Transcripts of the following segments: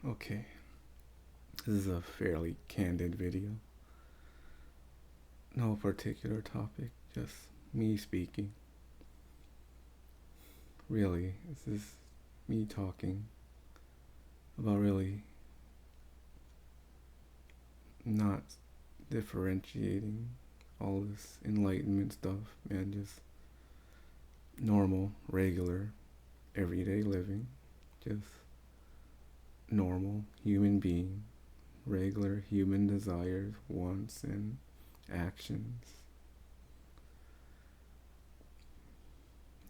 Okay, this is a fairly candid video. No particular topic, just me speaking. Really, this is me talking about really not differentiating all this enlightenment stuff and just normal, regular, everyday living. Just normal human being, regular human desires, wants, and actions.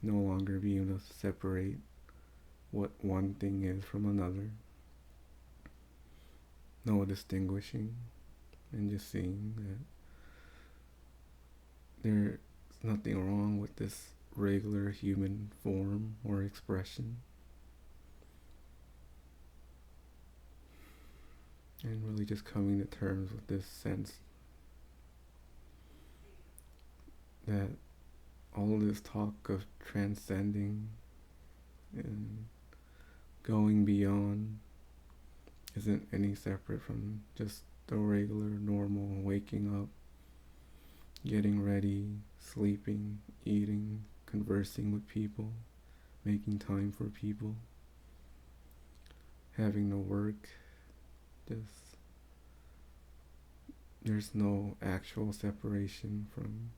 No longer being able to separate what one thing is from another. No distinguishing, and just seeing that there's nothing wrong with this regular human form or expression. And really just coming to terms with this sense that all this talk of transcending and going beyond isn't any separate from just the regular, normal waking up, getting ready, sleeping, eating, conversing with people, making time for people, having to work. Just there's no actual separation from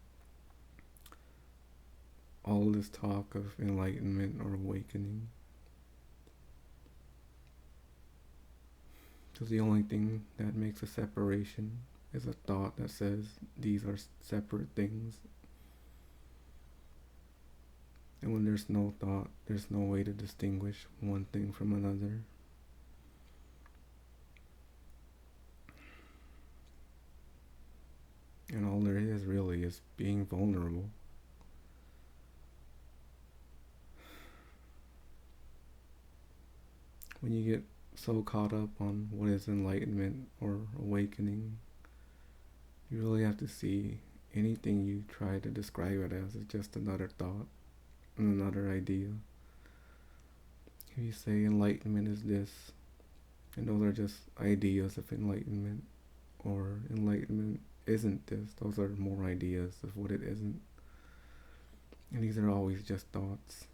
all this talk of enlightenment or awakening. So the only thing that makes a separation is a thought that says these are separate things. And when there's no thought, there's no way to distinguish one thing from another. And all there is really is being vulnerable. When you get so caught up on what is enlightenment or awakening, you really have to see anything you try to describe it as is just another thought, another idea. If you say enlightenment is this, and those are just ideas of enlightenment, or enlightenment isn't this, those are more ideas of what it isn't. And these are always just thoughts.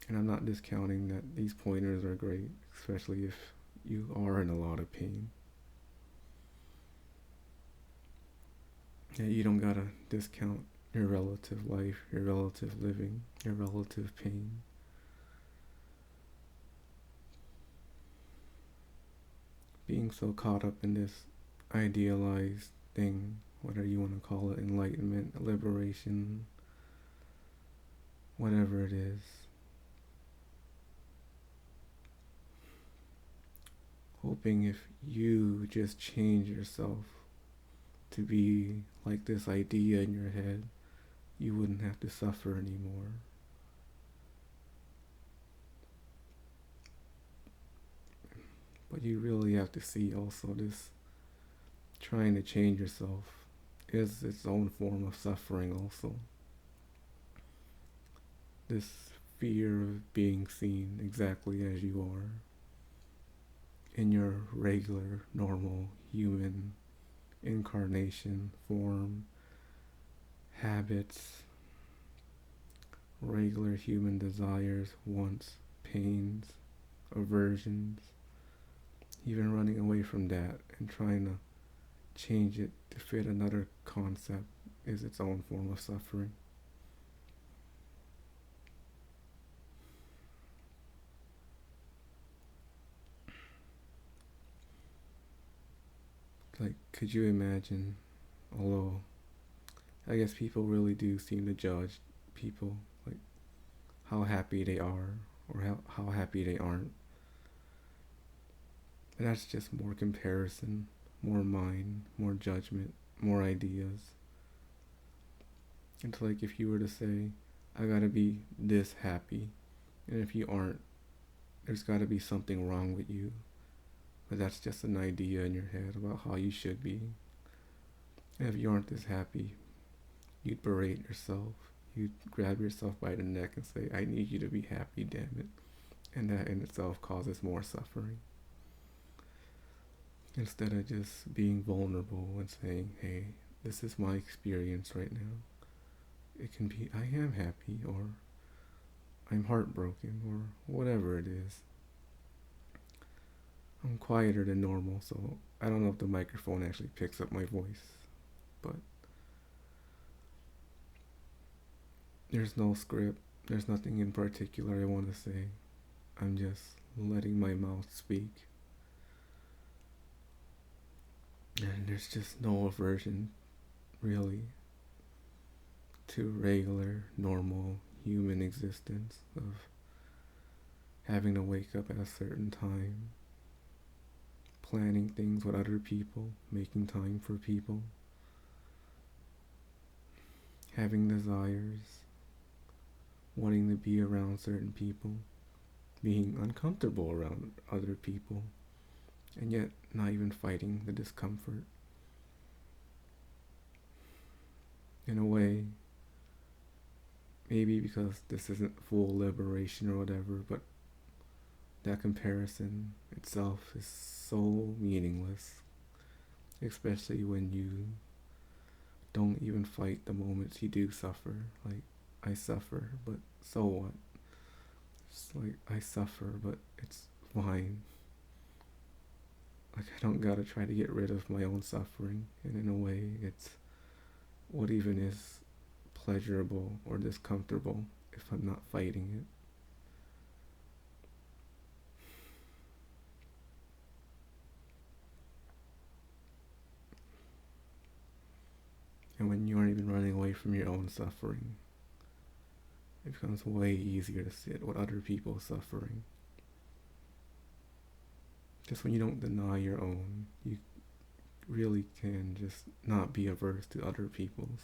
And I'm not discounting that these pointers are great, especially if you are in a lot of pain. Yeah, you don't gotta discount your relative life, your relative living, your relative pain. Being so caught up in this idealized thing, whatever you want to call it, enlightenment, liberation, whatever it is. Hoping if you just change yourself to be like this idea in your head, you wouldn't have to suffer anymore. But you really have to see also this trying to change yourself is its own form of suffering also. This fear of being seen exactly as you are in your regular, normal, human incarnation, form, habits, regular human desires, wants, pains, aversions, even running away from that and trying to change it to fit another concept is its own form of suffering. Like, could you imagine, although I guess people really do seem to judge people, like how happy they are or how happy they aren't. But that's just more comparison, more mind, more judgment, more ideas. It's like if you were to say, I gotta be this happy, and if you aren't, there's gotta be something wrong with you. But that's just an idea in your head about how you should be. And if you aren't this happy, you'd berate yourself. You'd grab yourself by the neck and say, I need you to be happy, damn it. And that in itself causes more suffering. Instead of just being vulnerable and saying, hey, this is my experience right now. It can be, I am happy, or I'm heartbroken, or whatever it is. I'm quieter than normal, so I don't know if the microphone actually picks up my voice, but there's no script, there's nothing in particular I want to say. I'm just letting my mouth speak. And there's just no aversion, really, to regular, normal human existence of having to wake up at a certain time, planning things with other people, making time for people, having desires, wanting to be around certain people, being uncomfortable around other people, and yet not even fighting the discomfort. In a way, maybe because this isn't full liberation or whatever, but that comparison itself is so meaningless, especially when you don't even fight the moments you do suffer. Like, I suffer, but so what? It's like, I suffer, but it's fine. Like, I don't gotta try to get rid of my own suffering, and in a way, it's what even is pleasurable or discomfortable if I'm not fighting it. And when you aren't even running away from your own suffering, it becomes way easier to sit with other people's suffering. Just when you don't deny your own, you really can just not be averse to other people's.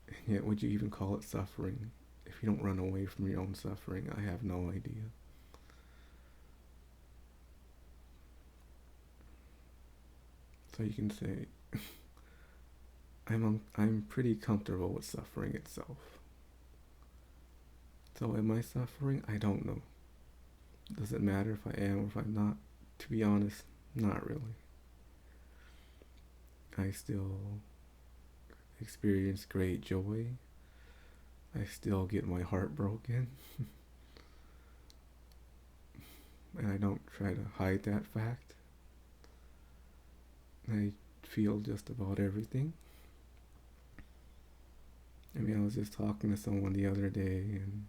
And yet, would you even call it suffering if you don't run away from your own suffering? I have no idea. So you can say, I'm pretty comfortable with suffering itself. So am I suffering? I don't know. Does it matter if I am or if I'm not? To be honest, not really. I still experience great joy. I still get my heart broken. And I don't try to hide that fact. I feel just about everything. I mean, I was just talking to someone the other day, and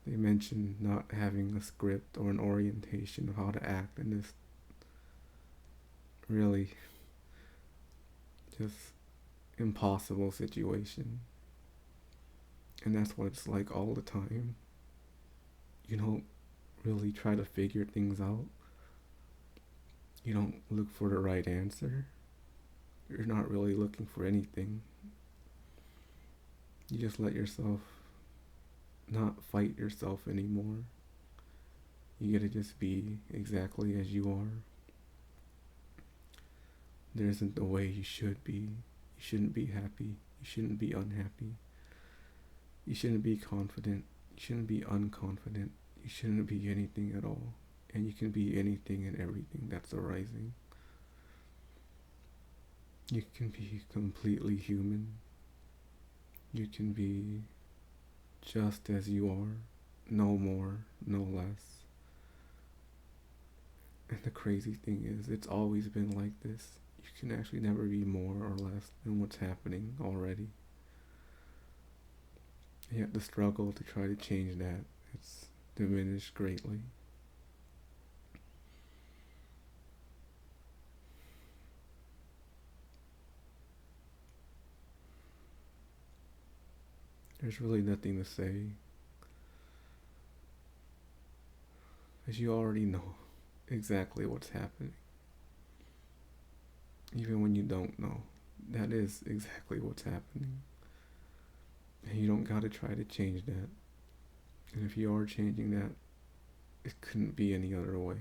they mentioned not having a script or an orientation of how to act in this really just impossible situation. And that's what it's like all the time. You don't really try to figure things out. You don't look for the right answer. You're not really looking for anything. You just let yourself not fight yourself anymore. You gotta just be exactly as you are. There isn't the way you should be. You shouldn't be happy. You shouldn't be unhappy. You shouldn't be confident. You shouldn't be unconfident. You shouldn't be anything at all. And you can be anything and everything that's arising. You can be completely human. You can be just as you are, no more, no less. And the crazy thing is, it's always been like this. You can actually never be more or less than what's happening already. Yet the struggle to try to change that, it's diminished greatly. There's really nothing to say, as you already know exactly what's happening. Even when you don't know, that is exactly what's happening. And you don't gotta try to change that. And if you are changing that, it couldn't be any other way.